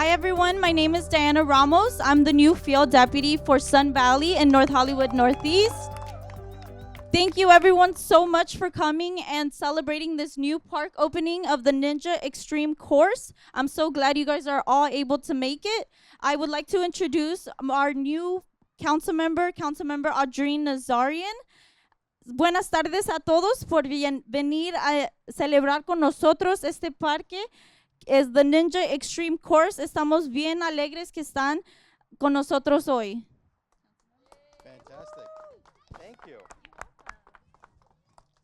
Hi everyone, my name is Diana Ramos. I'm the new field deputy for Sun Valley in North Hollywood Northeast. Thank you everyone so much for coming and celebrating this new park opening of the Ninja Extreme course. I'm so glad you guys are all able to make it. I would like to introduce our new council member Audrey Nazarian. Buenas tardes a todos por venir a celebrar con nosotros este parque. Es the Ninja Extreme Course. Estamos bien alegres que están con nosotros hoy. Fantastic. Thank you.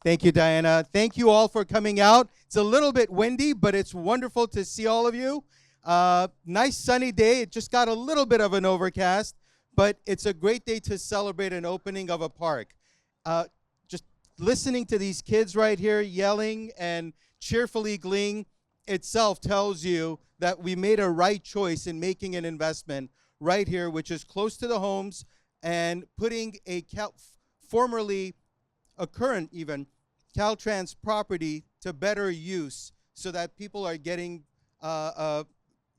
Thank you, Diana. Thank you all for coming out. It's a little bit windy, but it's wonderful to see all of you. Nice sunny day. It just got a little bit of an overcast, but it's a great day to celebrate an opening of a park. Just listening to these kids right here yelling and cheerfully gleeing itself tells you that we made a right choice in making an investment right here, which is close to the homes, and putting a formerly a current even Caltrans property to better use so that people are getting not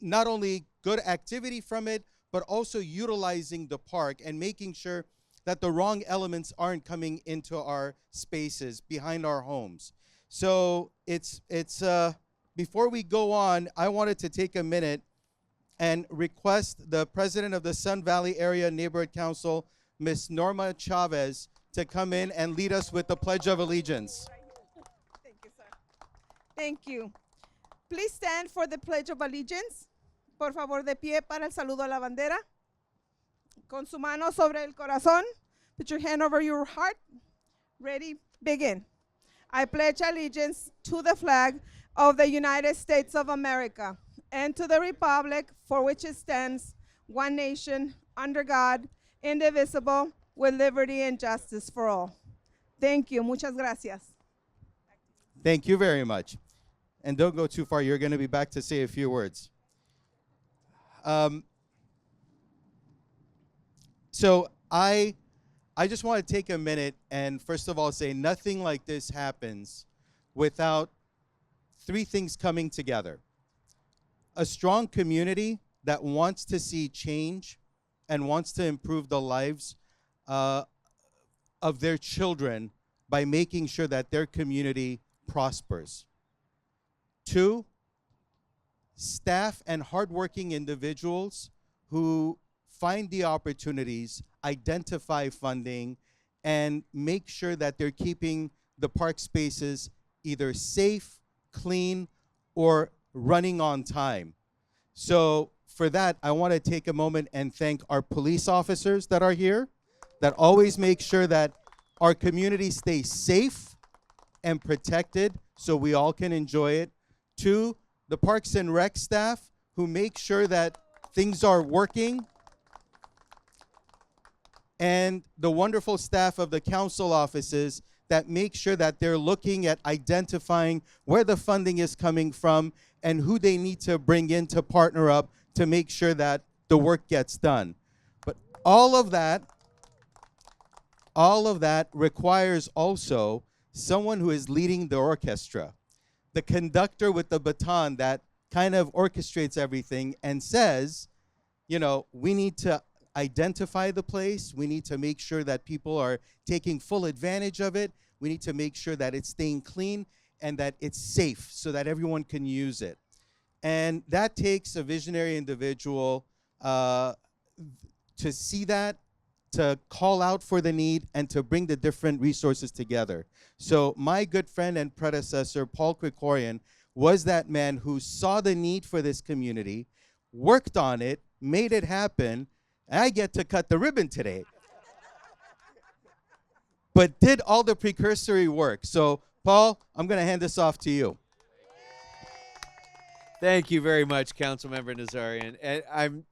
only good activity from it, but also utilizing the park and making sure that the wrong elements aren't coming into our spaces behind our homes. So it's before we go on, I wanted to take a minute and request the president of the Sun Valley Area Neighborhood Council, Ms. Norma Chavez, to come in and lead us with the Pledge of Allegiance. Thank you, sir. Thank you. Please stand for the Pledge of Allegiance. Por favor, de pie para el saludo a la bandera. Con su mano sobre el corazón. Put your hand over your heart. Ready, begin. I pledge allegiance to the flag of the United States of America and to the republic for which it stands, one nation, under God, indivisible, with liberty and justice for all. Thank you. Muchas gracias. Thank you very much. And don't go too far. You're going to be back to say a few words. So I just want to take a minute and first of all say nothing like this happens without three things coming together. A strong community that wants to see change and wants to improve the lives of their children by making sure that their community prospers. Two, staff and hardworking individuals who find the opportunities, identify funding, and make sure that they're keeping the park spaces either safe, clean, or running on time. So for that, I want to take a moment and thank our police officers that are here, that always make sure that our community stays safe and protected so we all can enjoy it. Two, the Parks and Rec staff who make sure that things are working. And the wonderful staff of the council offices that make sure that they're looking at identifying where the funding is coming from and who they need to bring in to partner up to make sure that the work gets done. But all of that requires also someone who is leading the orchestra, the conductor with the baton that kind of orchestrates everything and says, you know, we need to identify the place. We need to make sure that people are taking full advantage of it. We need to make sure that it's staying clean and that it's safe so that everyone can use it. And that takes a visionary individual to see that, to call out for the need, and to bring the different resources together. So my good friend and predecessor, Paul Krikorian, was that man who saw the need for this community, worked on it, made it happen. I get to cut the ribbon today. But did all the precursory work. So, Paul, I'm going to hand this off to you. Thank you very much, Councilmember Nazarian. And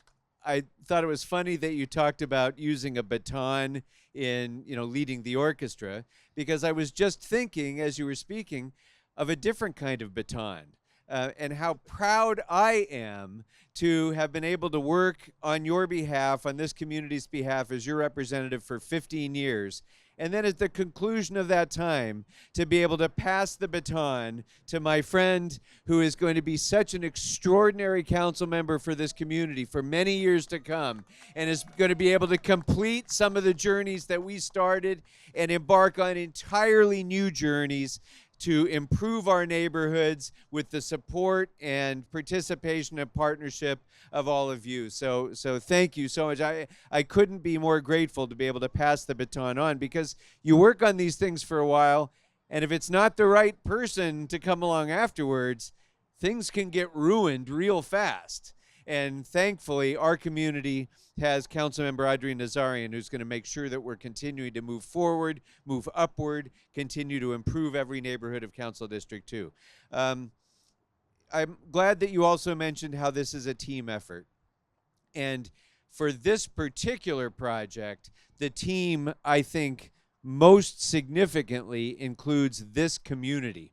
I thought it was funny that you talked about using a baton in, leading the orchestra, because I was just thinking as you were speaking of a different kind of baton. and how proud I am to have been able to work on your behalf, on this community's behalf, as your representative for 15 years. And then at the conclusion of that time, to be able to pass the baton to my friend who is going to be such an extraordinary council member for this community for many years to come, and is going to be able to complete some of the journeys that we started and embark on entirely new journeys to improve our neighborhoods with the support and participation and partnership of all of you. So thank you so much. I couldn't be more grateful to be able to pass the baton on, because you work on these things for a while, and if it's not the right person to come along afterwards, things can get ruined real fast. And thankfully, our community has Councilmember Adrian Nazarian, who's going to make sure that we're continuing to move forward, move upward, continue to improve every neighborhood of Council District 2. I'm glad that you also mentioned how this is a team effort. And for this particular project, the team, I think, most significantly includes this community.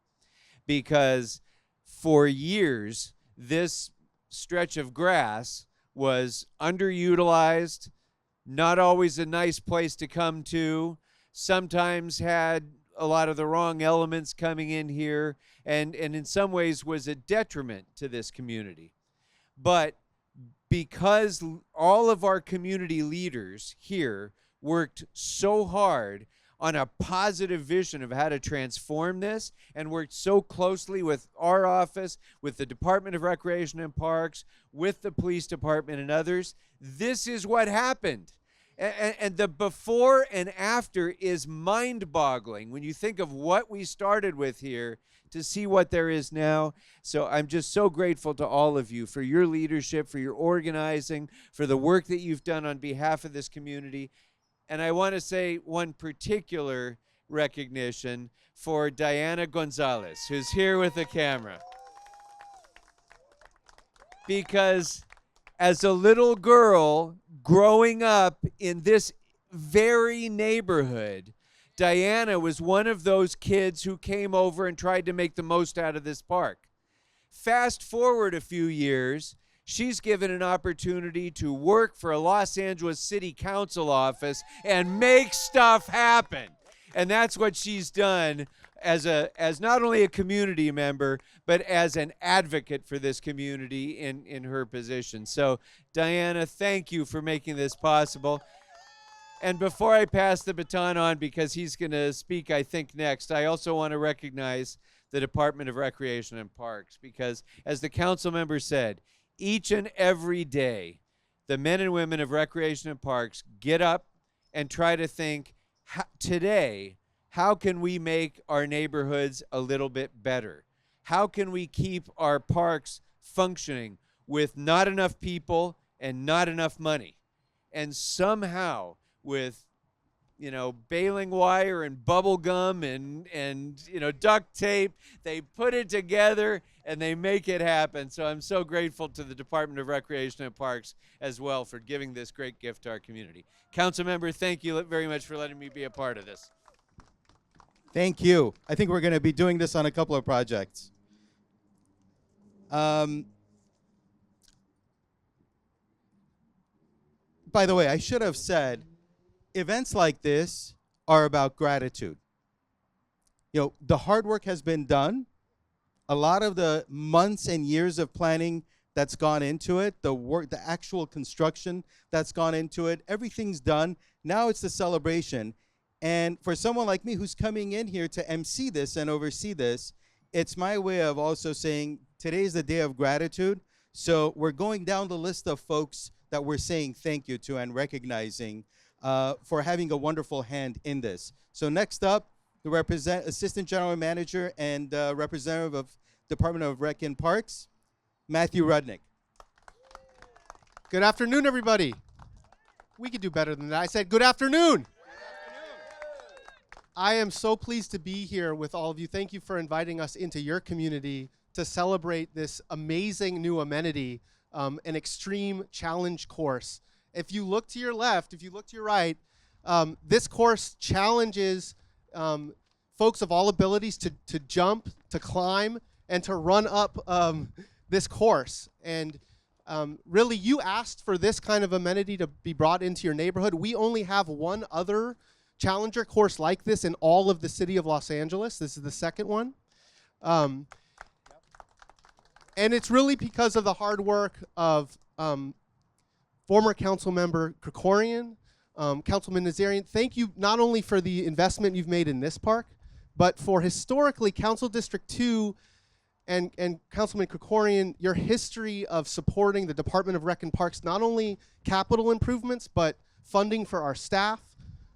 Because for years, this stretch of grass was underutilized, not always a nice place to come to, sometimes had a lot of the wrong elements coming in here, and in some ways was a detriment to this community. But because all of our community leaders here worked so hard on a positive vision of how to transform this, and worked so closely with our office, with the Department of Recreation and Parks, with the police department and others, this is what happened. And the before and after is mind-boggling when you think of what we started with here to see what there is now. So I'm just so grateful to all of you for your leadership, for your organizing, for the work that you've done on behalf of this community. And I want to say one particular recognition for Diana Gonzalez, who's here with the camera. Because as a little girl growing up in this very neighborhood, Diana was one of those kids who came over and tried to make the most out of this park. Fast forward a few years, she's given an opportunity to work for a Los Angeles City Council office and make stuff happen. And that's what she's done as not only a community member, but as an advocate for this community in her position. So, Diana, thank you for making this possible. And before I pass the baton on, because he's going to speak, I think, next, I also want to recognize the Department of Recreation and Parks, because as the council member said, each and every day, the men and women of Recreation and Parks get up and try to think, today, how can we make our neighborhoods a little bit better? How can we keep our parks functioning with not enough people and not enough money? And somehow, with baling wire and bubble gum and duct tape, they put it together and they make it happen. So I'm so grateful to the Department of Recreation and Parks as well for giving this great gift to our community. Council member, thank you very much for letting me be a part of this. Thank you. I think we're going to be doing this on a couple of projects. By the way, I should have said, events like this are about gratitude. The hard work has been done. A lot of the months and years of planning that's gone into it, the work, the actual construction that's gone into it, everything's done. Now it's the celebration. And for someone like me who's coming in here to MC this and oversee this, it's my way of also saying today's the day of gratitude. So we're going down the list of folks that we're saying thank you to and recognizing for having a wonderful hand in this. So next up, the Assistant General Manager and Representative of Department of Rec and Parks, Matthew Rudnick. Good afternoon, everybody. We could do better than that. I said good afternoon. I am so pleased to be here with all of you. Thank you for inviting us into your community to celebrate this amazing new amenity, an extreme challenge course. If you look to your left, if you look to your right, this course challenges folks of all abilities to jump, to climb, and to run up this course. And really, you asked for this kind of amenity to be brought into your neighborhood. We only have one other Challenger course like this in all of the city of Los Angeles. This is the second one. And it's really because of the hard work of former council member Krikorian, Councilman Nazarian. Thank you not only for the investment you've made in this park, but for historically Council District 2 and Councilman Krikorian, your history of supporting the Department of Rec and Parks, not only capital improvements, but funding for our staff,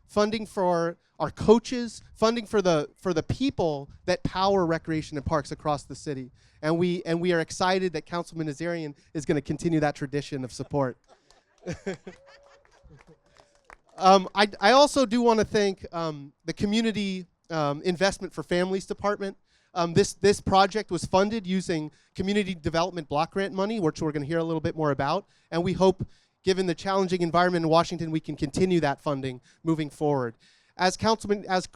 funding for our coaches, funding for the people that power recreation and parks across the city. And we are excited that Councilman Nazarian is going to continue that tradition of support. I also do want to thank the Community Investment for Families Department. This project was funded using Community Development Block Grant money, which we're going to hear a little bit more about. And we hope, given the challenging environment in Washington, we can continue that funding moving forward. As Paul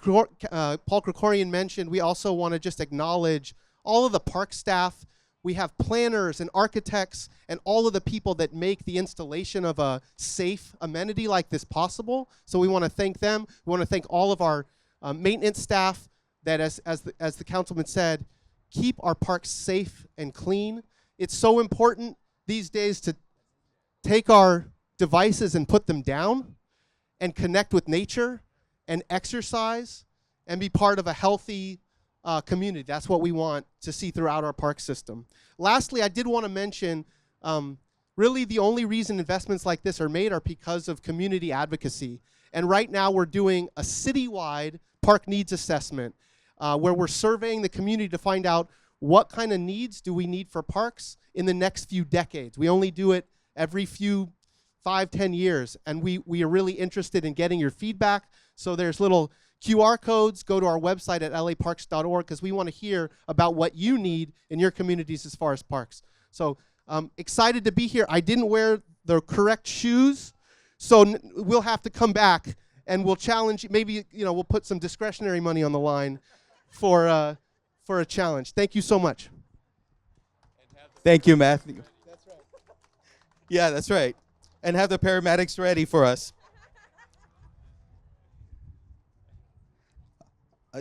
Krikorian mentioned, we also want to just acknowledge all of the park staff. We have planners and architects and all of the people that make the installation of a safe amenity like this possible. So we want to thank them. We want to thank all of our maintenance staff that, as the councilman said, keep our parks safe and clean. It's so important these days to take our devices and put them down and connect with nature and exercise and be part of a healthy community. That's what we want to see throughout our park system. Lastly, I did want to mention, really the only reason investments like this are made are because of community advocacy. And right now we're doing a citywide park needs assessment where we're surveying the community to find out what kind of needs do we need for parks in the next few decades. We only do it every few 5-10 years, and we are really interested in getting your feedback. So there's little QR codes. Go to our website at laparks.org because we want to hear about what you need in your communities as far as parks. So excited to be here. I didn't wear the correct shoes, so we'll have to come back and we'll challenge. Maybe we'll put some discretionary money on the line for a challenge. Thank you so much. Thank you, Matthew. That's right. Yeah, that's right. And have the paramedics ready for us.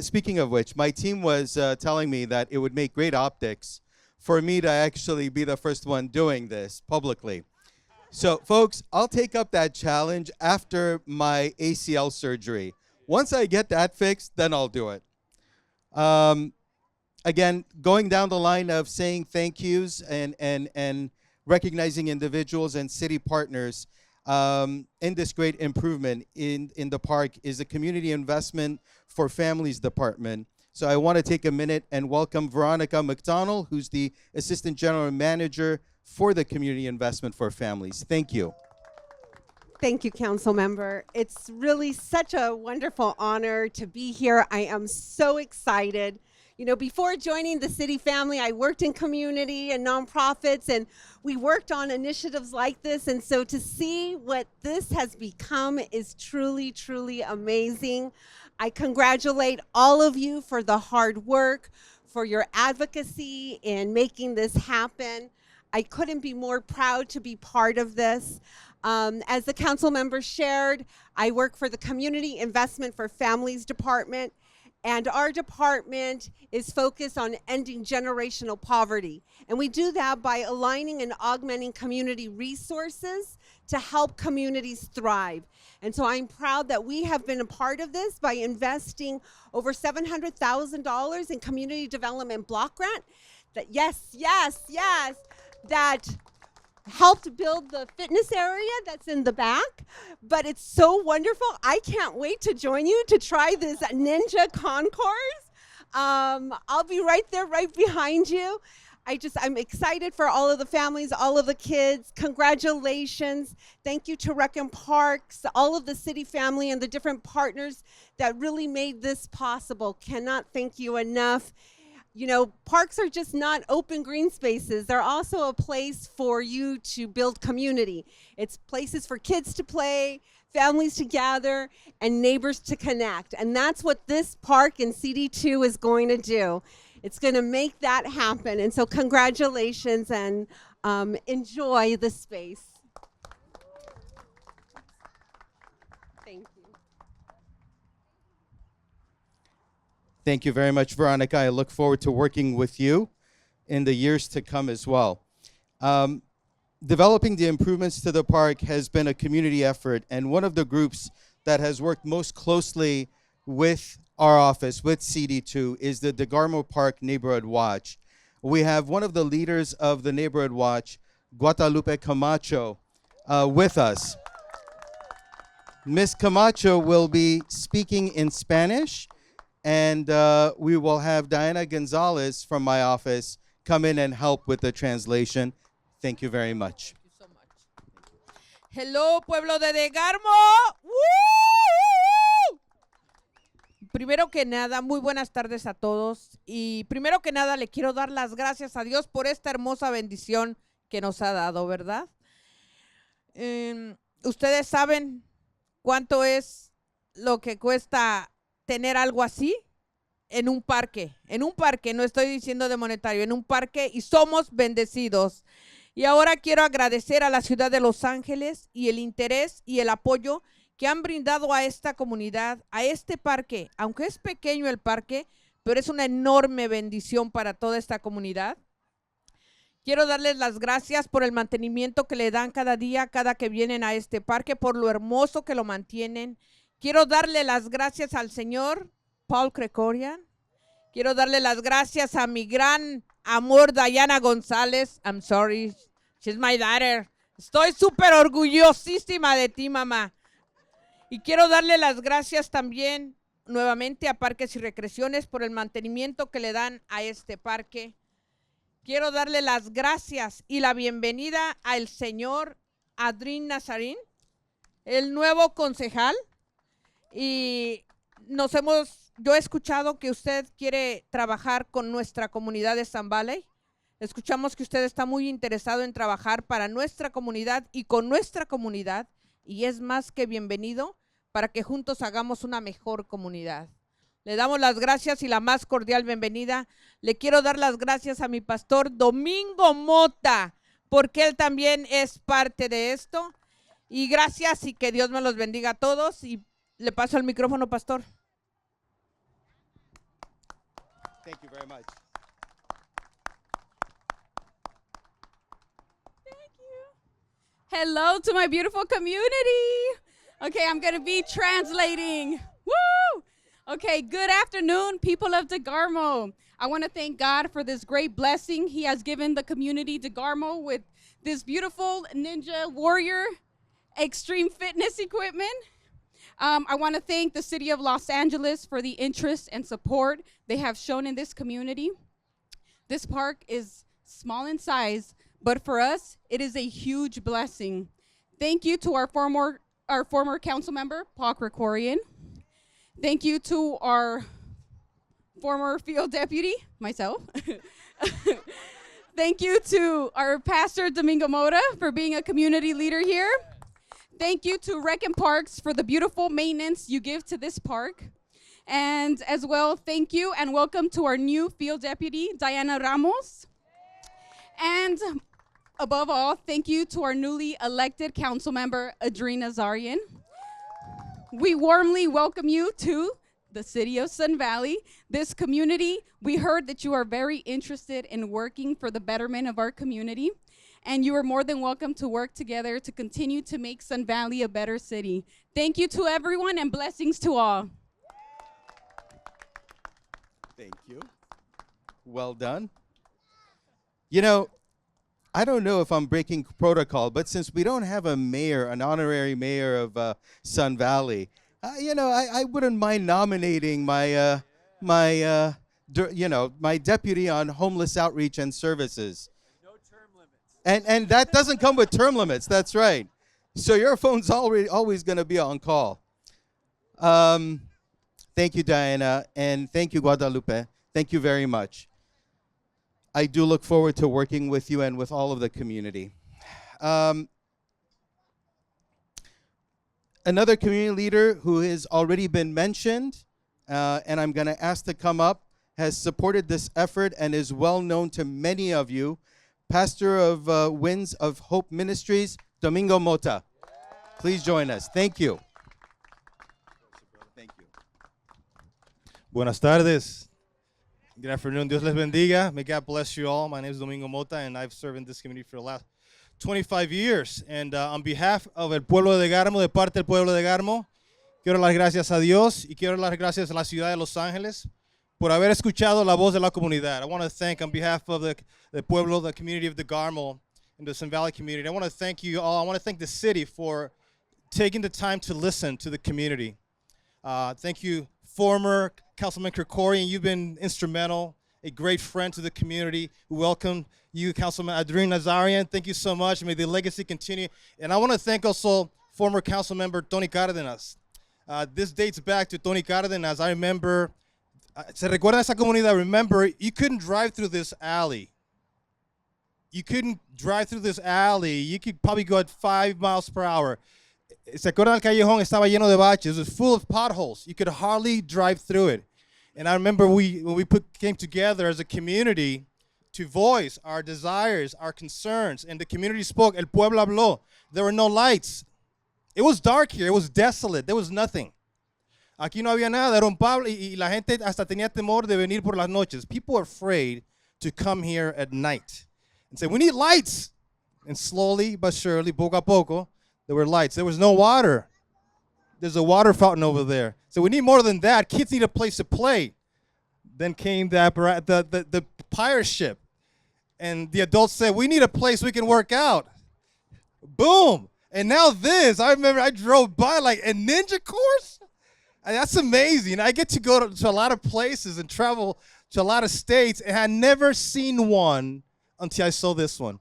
Speaking of which, my team was telling me that it would make great optics for me to actually be the first one doing this publicly. So, folks, I'll take up that challenge after my ACL surgery. Once I get that fixed, then I'll do it. Again, going down the line of saying thank yous and recognizing individuals and city partners in this great improvement in the park is the Community Investment for Families Department. So I want to take a minute and welcome Veronica McDonald, who's the Assistant General Manager for the Community Investment for Families. Thank you. Thank you, Council Member. It's really such a wonderful honor to be here. I am so excited. Before joining the city family, I worked in community and nonprofits, and we worked on initiatives like this. And so to see what this has become is truly, truly amazing. I congratulate all of you for the hard work, for your advocacy in making this happen. I couldn't be more proud to be part of this. As the council member shared, I work for the Community Investment for Families Department. And our department is focused on ending generational poverty. And we do that by aligning and augmenting community resources to help communities thrive. And so I'm proud that we have been a part of this by investing over $700,000 in community development block grant. That that helped build the fitness area that's in the back, but it's so wonderful. I can't wait to join you to try this ninja concourse. I'll be right there, right behind you. I'm excited for all of the families, all of the kids. Congratulations. Thank you to Rec and Parks, all of the city family and the different partners that really made this possible. Cannot thank you enough. Parks are just not open green spaces. They're also a place for you to build community. It's places for kids to play, families to gather, and neighbors to connect. And that's what this park in CD2 is going to do. It's going to make that happen. And so congratulations and enjoy the space. Thank you. Thank you very much, Veronica. I look forward to working with you in the years to come as well. Developing the improvements to the park has been a community effort, and one of the groups that has worked most closely with our office, with CD2, is the DeGarmo Park Neighborhood Watch. We have one of the leaders of the Neighborhood Watch, Guadalupe Camacho, with us. Ms. Camacho will be speaking in Spanish, and we will have Diana Gonzalez from my office come in and help with the translation. Thank you very much. Thank you so much. Hello, pueblo de DeGarmo. ¡Woo! Primero que nada, muy buenas tardes a todos. Y primero que nada, le quiero dar las gracias a Dios por esta hermosa bendición que nos ha dado, ¿verdad? Ustedes saben cuánto es lo que cuesta tener algo así en un parque, no estoy diciendo de monetario, en un parque, y somos bendecidos. Y ahora quiero agradecer a la ciudad de Los Ángeles y el interés y el apoyo que han brindado a esta comunidad, a este parque, aunque es pequeño el parque, pero es una enorme bendición para toda esta comunidad. Quiero darles las gracias por el mantenimiento que le dan cada día, cada que vienen a este parque, por lo hermoso que lo mantienen. Quiero darle las gracias al señor Paul Krekorian. Quiero darle las gracias a mi gran amor Diana González. I'm sorry, she's my daughter. Estoy súper orgullosísima de ti, mamá. Y quiero darle las gracias también nuevamente a Parques y Recreaciones por el mantenimiento que le dan a este parque. Quiero darle las gracias y la bienvenida al señor Adrín Nazarín, el nuevo concejal. Y yo he escuchado que usted quiere trabajar con nuestra comunidad de Sun Valley. Escuchamos que usted está muy interesado en trabajar para nuestra comunidad y con nuestra comunidad, y es más que bienvenido para que juntos hagamos una mejor comunidad. Le damos las gracias y la más cordial bienvenida. Le quiero dar las gracias a mi pastor Domingo Mota, porque él también es parte de esto. Y gracias, y que Dios me los bendiga a todos. Y le paso el micrófono, pastor. Thank you very much. Hello to my beautiful community. Okay, I'm going to be translating. Woo! Okay, good afternoon, people of DeGarmo. I want to thank God for this great blessing He has given the community DeGarmo with this beautiful Ninja Warrior extreme fitness equipment. I want to thank the City of Los Angeles for the interest and support they have shown in this community. This park is small in size, but for us, it is a huge blessing. Thank you to our former council member, Paul Krekorian. Thank you to our former field deputy, myself. Thank you to our pastor, Domingo Mota, for being a community leader here. Thank you to Rec and Parks for the beautiful maintenance you give to this park. And as well, thank you and welcome to our new field deputy, Diana Ramos. And above all, thank you to our newly elected council member, Adrina Nazarian. We warmly welcome you to the city of Sun Valley, this community. We heard that you are very interested in working for the betterment of our community, and you are more than welcome to work together to continue to make Sun Valley a better city. Thank you to everyone and blessings to all. Thank you. Well done. You know, I don't know if I'm breaking protocol, but since we don't have a mayor, an honorary mayor of Sun Valley, I wouldn't mind nominating my deputy on homeless outreach and services. No term limits. And that doesn't come with term limits. That's right. So your phone's always going to be on call. Thank you, Diana, and thank you, Guadalupe. Thank you very much. I do look forward to working with you and with all of the community. Another community leader who has already been mentioned, and I'm going to ask to come up, has supported this effort and is well known to many of you. Pastor of Winds of Hope Ministries, Domingo Mota. Please join us. Thank you. Thank you. Buenas tardes. Good afternoon. Dios les bendiga. May God bless you all. My name is Domingo Mota, and I've served in this community for the last 25 years. And on behalf of el pueblo de DeGarmo, de parte del pueblo de DeGarmo, quiero dar las gracias a Dios y quiero dar las gracias a la ciudad de Los Ángeles por haber escuchado la voz de la comunidad. I want to thank, on behalf of the pueblo, the community of DeGarmo, and the Sun Valley community, I want to thank you all. I want to thank the city for taking the time to listen to the community. Thank you, former Councilman Krikorian. You've been instrumental, a great friend to the community. We welcome you, Councilman Adrien Nazarian. Thank you so much. May the legacy continue. And I want to thank also former council member Tony Cardenas. This dates back to Tony Cardenas. I remember, se recuerda esa comunidad, remember, you couldn't drive through this alley. You couldn't drive through this alley. You could probably go at 5 miles per hour. Se acuerdan el callejón, estaba lleno de baches. It was full of potholes. You could hardly drive through it. And I remember when we came together as a community to voice our desires, our concerns, and the community spoke. El pueblo habló. There were no lights. It was dark here. It was desolate. There was nothing. Aquí no había nada. Era un pueblo y la gente hasta tenía temor de venir por las noches. People were afraid to come here at night and say, we need lights. And slowly but surely, poco a poco, there were lights. There was no water. There's a water fountain over there. So we need more than that. Kids need a place to play. Then came the pirate ship. And the adults said, we need a place we can work out. Boom. And now this. I remember I drove by like a ninja course. And that's amazing. I get to go to a lot of places and travel to a lot of states. And I had never seen one until I saw this one.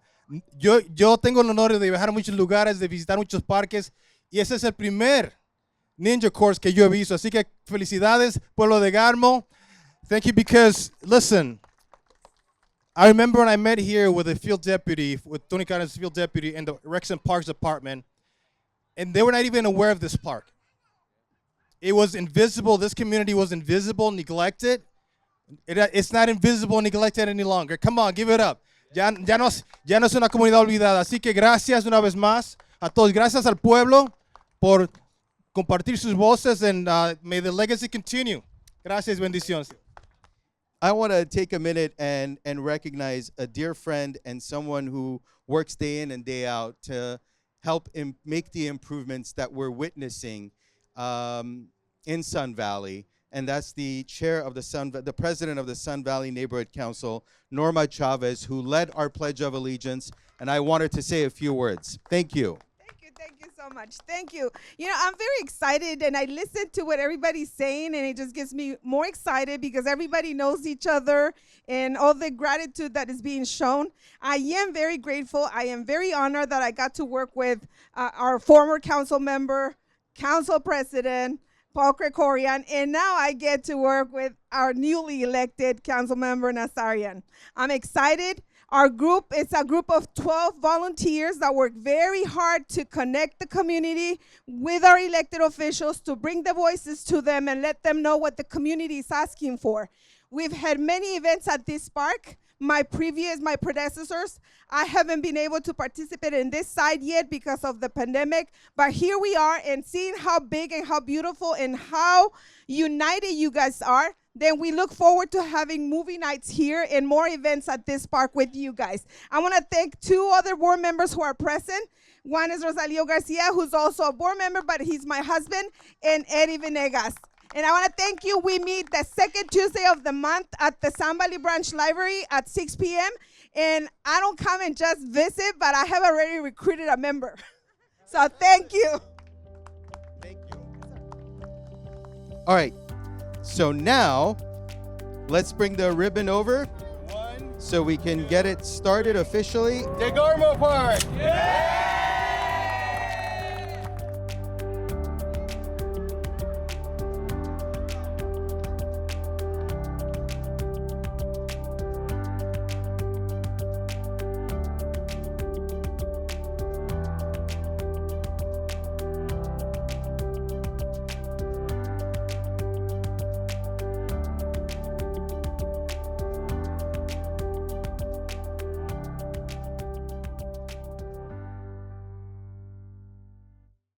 Yo tengo el honor de viajar a muchos lugares, de visitar muchos parques. Y ese es el primer ninja course que yo he visto. Así que felicidades, pueblo de DeGarmo. Thank you because, listen, I remember when I met here with a field deputy, with Tony Cardenas' field deputy in the Recs and Parks Department, and they were not even aware of this park. It was invisible. This community was invisible, neglected. It's not invisible, neglected any longer. Come on, give it up. Ya no es una comunidad olvidada. Así que gracias una vez más a todos. Gracias al pueblo por compartir sus voces, and may the legacy continue. Gracias, bendiciones. I want to take a minute and recognize a dear friend and someone who works day in and day out to help make the improvements that we're witnessing in Sun Valley. And that's the chair of the president of the Sun Valley Neighborhood Council, Norma Chavez, who led our Pledge of Allegiance. And I wanted to say a few words. Thank you. Thank you so much. Thank you. You know, I'm very excited, and I listen to what everybody's saying, and it just gets me more excited because everybody knows each other and all the gratitude that is being shown. I am very grateful. I am very honored that I got to work with our former council member, council president, Paul Krikorian, and now I get to work with our newly elected council member, Nazarian. I'm excited. Our group is a group of 12 volunteers that work very hard to connect the community with our elected officials, to bring the voices to them and let them know what the community is asking for. We've had many events at this park. My predecessors, I haven't been able to participate in this side yet because of the pandemic, but here we are, and seeing how big and how beautiful and how united you guys are, then we look forward to having movie nights here and more events at this park with you guys. I want to thank 2 other board members who are present. One is Rosalio Garcia, who's also a board member, but he's my husband, and Eddie Venegas. And I want to thank you. We meet the second Tuesday of the month at the Sun Valley Branch Library at 6 p.m. And I don't come and just visit, but I have already recruited a member. So thank you. Thank you. All right. So now, let's bring the ribbon over so we can get it started officially. DeGarmo Park! Yeah!